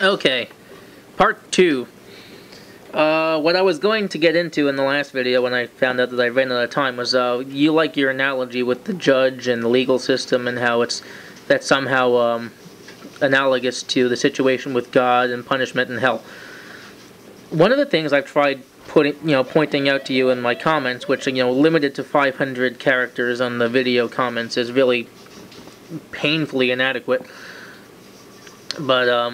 Okay, part 2. What I was going to get into in the last video when I found out that I ran out of time was, you like your analogy with the judge and the legal system and how that's somehow analogous to the situation with God and punishment and hell. One of the things I've tried pointing out to you in my comments, which limited to 500 characters on the video comments, is really painfully inadequate. But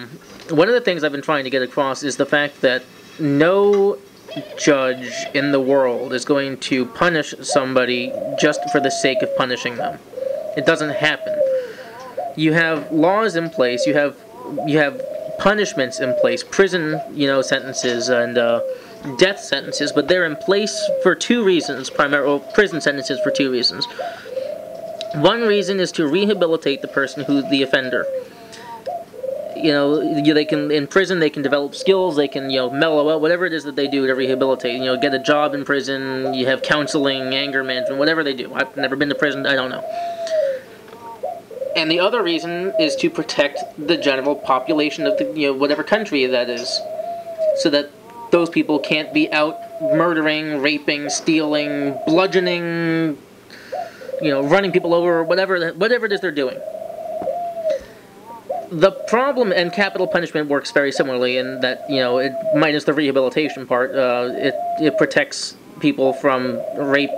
one of the things I've been trying to get across is the fact that no judge in the world is going to punish somebody just for the sake of punishing them. It doesn't happen. You have laws in place, you have punishments in place, prison, sentences and death sentences, but they're in place for two reasons, primarily prison sentences for two reasons. One reason is to rehabilitate the person the offender. They can, in prison, they can develop skills, they can, mellow out, whatever it is that they do to rehabilitate. Get a job in prison, you have counseling, anger management, whatever they do. I've never been to prison, I don't know. And the other reason is to protect the general population of the, whatever country that is, so that those people can't be out murdering, raping, stealing, bludgeoning, running people over, whatever it is they're doing. The problem, and capital punishment works very similarly in that, minus the rehabilitation part, it protects people from rape,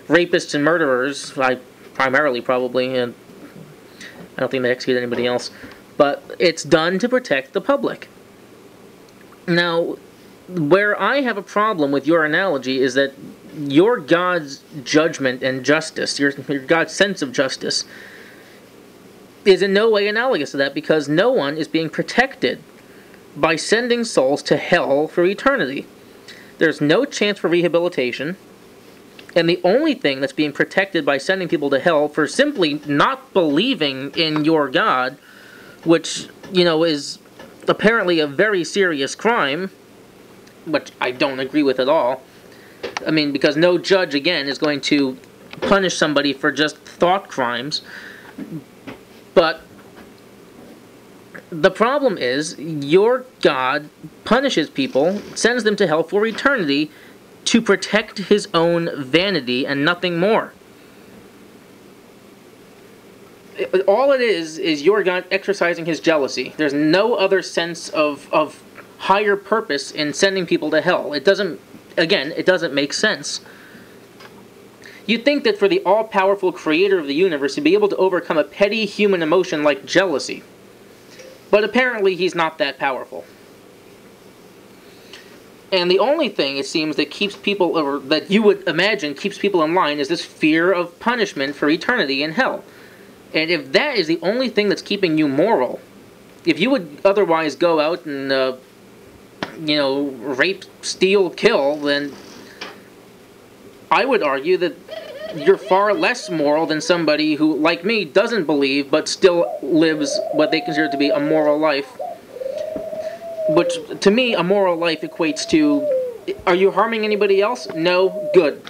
rapists and murderers, primarily probably, and I don't think they execute anybody else, but it's done to protect the public. Now, where I have a problem with your analogy is that your God's judgment and justice, your God's sense of justice, is in no way analogous to that, because no one is being protected by sending souls to hell for eternity. There's no chance for rehabilitation, and the only thing that's being protected by sending people to hell for simply not believing in your God, which, is apparently a very serious crime, which I don't agree with at all. I mean, because no judge, again, is going to punish somebody for just thought crimes. But the problem is, your God punishes people, sends them to hell for eternity, to protect his own vanity and nothing more. All it is your God exercising his jealousy. There's no other sense of higher purpose in sending people to hell. It doesn't make sense. You'd think that for the all-powerful creator of the universe to be able to overcome a petty human emotion like jealousy. But apparently he's not that powerful. And the only thing, it seems, that keeps people, or that you would imagine keeps people in line, is this fear of punishment for eternity in hell. And if that is the only thing that's keeping you moral, if you would otherwise go out and, rape, steal, kill, then I would argue that you're far less moral than somebody who, like me, doesn't believe but still lives what they consider to be a moral life. Which, to me, a moral life equates to, are you harming anybody else? No? Good.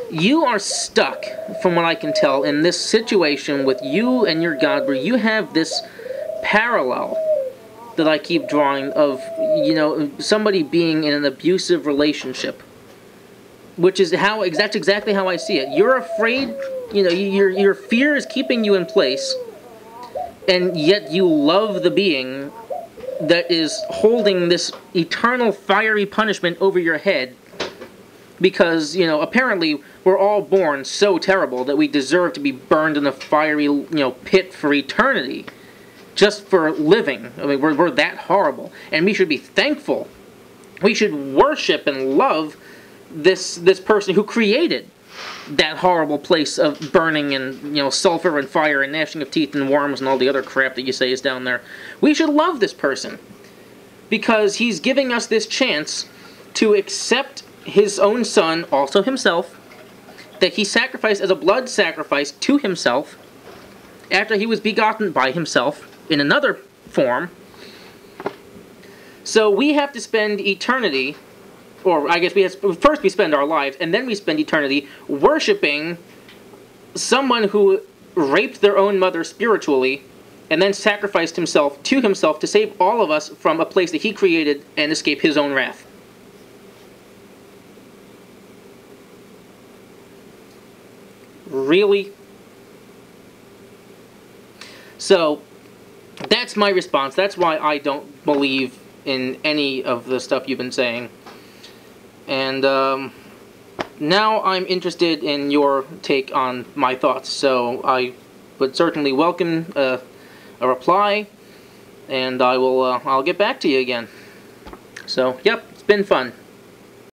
You are stuck, from what I can tell, in this situation with you and your God, where you have this parallel that I keep drawing of, somebody being in an abusive relationship. Which is that's exactly how I see it. You're afraid, your fear is keeping you in place, and yet you love the being that is holding this eternal fiery punishment over your head, because, apparently we're all born so terrible that we deserve to be burned in a fiery, pit for eternity, just for living. I mean, we're that horrible, and we should be thankful. We should worship and love this person who created that horrible place of burning and, sulfur and fire and gnashing of teeth and worms and all the other crap that you say is down there. We should love this person, because he's giving us this chance to accept his own son, also himself, that he sacrificed as a blood sacrifice to himself after he was begotten by himself in another form. So we have to spend eternity, or I guess first we spend our lives, and then we spend eternity worshiping someone who raped their own mother spiritually and then sacrificed himself to save all of us from a place that he created and escape his own wrath. Really? So, that's my response. That's why I don't believe in any of the stuff you've been saying. And now I'm interested in your take on my thoughts. So I would certainly welcome a reply, and I'll get back to you again. So, yep, it's been fun.